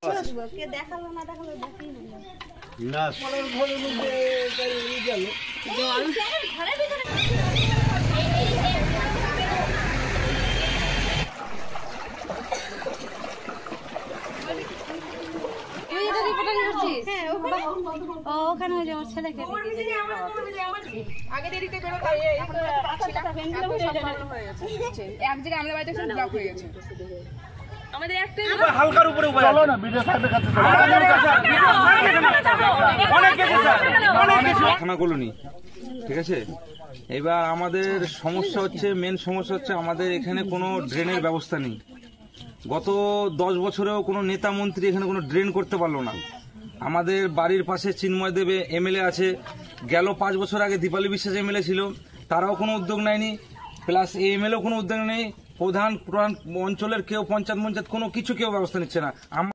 ওখানে আমার ছেলেকে আগে দেরিতে বেরোতাম এক জায়গায় আমাদের বাড়িতে ব্লক হয়ে গেছে আমাদের একটা হালকার উপরে চলো না ভিডিও সাহেবের কাছে থানা কলোনি, ঠিক আছে। এবার আমাদের সমস্যা হচ্ছে, মেন সমস্যা হচ্ছে আমাদের এখানে কোনো ড্রেনের ব্যবস্থা নেই। গত 10 বছরেও কোনো নেতা মন্ত্রী এখানে কোনো ড্রেন করতে পারলো না। আমাদের বাড়ির পাশে চিন্ময় দেবে এমএলএ আছে, গেল 5 বছর আগে দীপালি বিশ্বাস এমএলএ ছিল, তারাও কোনো উদ্যোগ নেয়নি। প্লাস এই এমএলএও কোনো উদ্যোগ নেই। প্রধান অঞ্চলের কেউ পঞ্চায়েত কোনো কিছু কেউ ব্যবস্থা নিচ্ছে না।